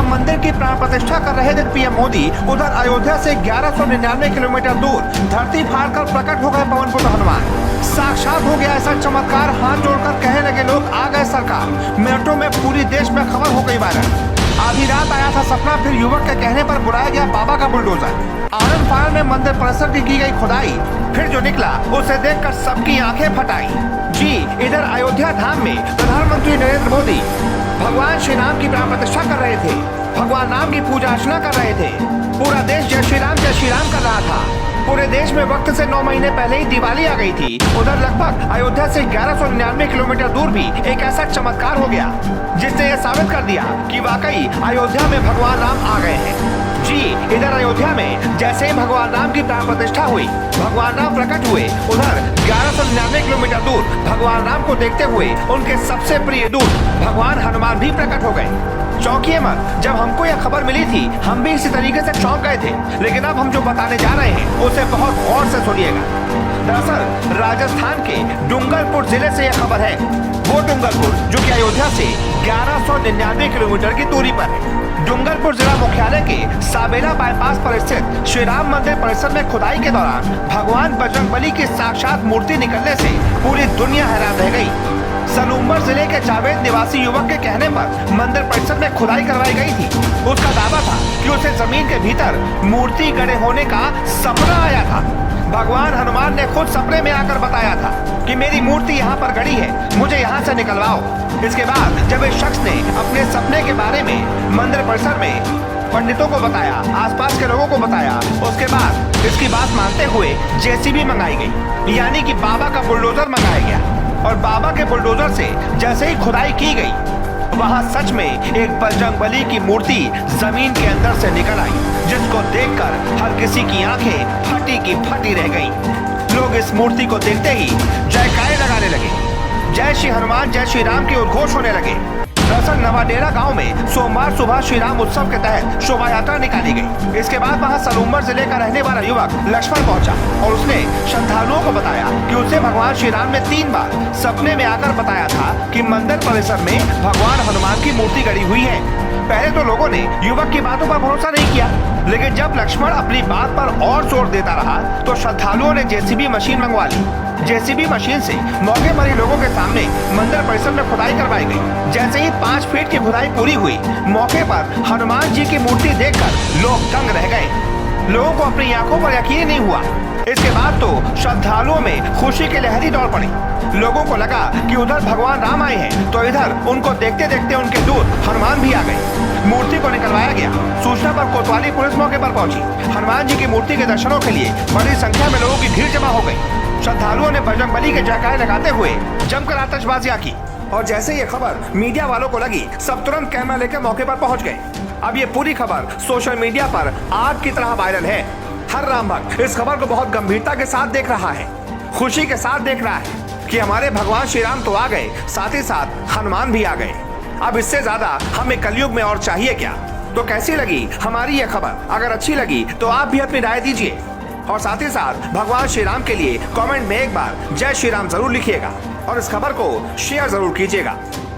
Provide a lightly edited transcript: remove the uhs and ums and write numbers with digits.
राम मंदिर की प्राण प्रतिष्ठा कर रहे थे पीएम मोदी, उधर अयोध्या से 1199 किलोमीटर दूर धरती फाड़ कर प्रकट हो गए पवन पुत्र हनुमान। साक्षात हो गया ऐसा चमत्कार, हाथ जोड़कर कहने लगे लोग आ गए सरकार। मिनटों में पूरी देश में खबर हो गई वायरल। आधी रात आया था सपना, फिर युवक के कहने पर बुलाया गया बाबा का बुलडोजर। आनंद फानन में मंदिर परिसर की गई खुदाई, फिर जो निकला उसे देखकर सबकी आंखें फटाई। जी, इधर अयोध्या धाम में प्रधानमंत्री नरेंद्र मोदी भगवान श्री राम की प्राण प्रतिष्ठा कर रहे थे, भगवान राम की पूजा अर्चना कर रहे थे। पूरा देश जय श्री राम कर रहा था। पूरे देश में वक्त से 9 महीने पहले ही दिवाली आ गई थी। उधर लगभग अयोध्या से 1199 किलोमीटर दूर भी एक ऐसा चमत्कार हो गया जिसने ये साबित कर दिया कि वाकई अयोध्या में भगवान राम आ गए हैं। जी, इधर अयोध्या में जैसे ही भगवान राम की प्राण प्रतिष्ठा हुई, भगवान राम प्रकट हुए, उधर 1199 किलोमीटर दूर भगवान राम को देखते हुए उनके सबसे प्रिय दूत भगवान हनुमान भी प्रकट हो गए। चौंकिए मत, जब हमको यह खबर मिली थी हम भी इसी तरीके से चौंक गए थे, लेकिन अब हम जो बताने जा रहे हैं उसे बहुत गौर से सुनिएगा। दरअसल राजस्थान के डूंगरपुर जिले से यह खबर है। वो डूंगरपुर जो कि अयोध्या से 1199 किलोमीटर की दूरी पर है। डूंगरपुर जिला मुख्यालय के साबेला बाईपास पर स्थित श्री राम मंदिर परिसर में खुदाई के दौरान भगवान बजरंगबली की साक्षात मूर्ति निकलने से पूरी दुनिया हैरान रह गई। सलूम्बर जिले के जावेद निवासी युवक के कहने पर मंदिर परिसर में खुदाई करवाई गई थी। उसका दावा था कि उसे जमीन के भीतर मूर्ति गड़े होने का सपना आया था। भगवान हनुमान ने खुद सपने में आकर बताया था कि मेरी मूर्ति यहाँ पर गड़ी है, मुझे यहाँ से निकलवाओ। इसके बाद जब इस शख्स ने अपने सपने के बारे में मंदिर परिसर में पंडितों को बताया, आसपास के लोगों को बताया, उसके बाद इसकी बात मानते हुए जेसीबी मंगाई गई, यानी कि बाबा का बुलडोजर मंगाया गया। और बाबा के बुलडोजर से जैसे ही खुदाई की गई, वहाँ सच में एक बजरंगबली की मूर्ति जमीन के अंदर से निकल आई, जिसको देखकर हर किसी की आंखें फटी की फटी रह गईं। लोग इस मूर्ति को देखते ही जयकारे लगाने लगे, जय श्री हनुमान जय श्री राम के उद्घोष होने लगे। दरअसल नवाडेरा गांव में सोमवार सुबह श्री राम उत्सव के तहत शोभा यात्रा निकाली गई। इसके बाद वहां सलूम्बर जिले का रहने वाला युवक लक्ष्मण पहुंचा और उसने श्रद्धालुओं को बताया कि उसे भगवान श्री राम ने 3 बार सपने में आकर बताया था कि मंदिर परिसर में भगवान हनुमान की मूर्ति गड़ी हुई है। पहले तो लोगों ने युवक की बातों पर भरोसा नहीं किया, लेकिन जब लक्ष्मण अपनी बात पर और जोर देता रहा तो श्रद्धालुओं ने जेसीबी मशीन मंगवा ली। जेसीबी मशीन से मौके पर ही लोगों के सामने मंदिर परिसर में खुदाई करवाई गई। जैसे ही 5 फीट की खुदाई पूरी हुई, मौके पर हनुमान जी की मूर्ति देखकर लोग दंग रह गए। लोगों को अपनी आंखों पर यकीन नहीं हुआ। इसके बाद तो श्रद्धालुओं में खुशी की लहरी दौड़ पड़ी। लोगों को लगा कि उधर भगवान राम आए हैं, तो इधर उनको देखते देखते उनके दूत हनुमान भी आ गए। मूर्ति को निकलवाया गया। सूचना पर कोतवाली पुलिस मौके पर पहुंची। हनुमान जी की मूर्ति के दर्शनों के लिए बड़ी संख्या में लोगों की भीड़ जमा हो गई। श्रद्धालुओं ने बजरंगबली के जयकारे लगाते हुए जमकर आतिशबाजियां की और जैसे ये खबर मीडिया वालों को लगी, सब तुरंत कैमरा लेकर मौके पर पहुंच गए। अब ये पूरी खबर सोशल मीडिया पर आग की तरह वायरल है। हर राम भक्त इस खबर को बहुत गंभीरता के साथ देख रहा है, खुशी के साथ देख रहा है कि हमारे भगवान श्री राम तो आ गए, साथ ही साथ हनुमान भी आ गए। अब इससे ज्यादा हमें कलयुग में और चाहिए क्या? तो कैसी लगी हमारी ये खबर? अगर अच्छी लगी तो आप भी अपनी राय दीजिए और साथ ही साथ भगवान श्री राम के लिए कमेंट में एक बार जय श्री राम जरूर लिखिएगा और इस खबर को शेयर जरूर कीजिएगा।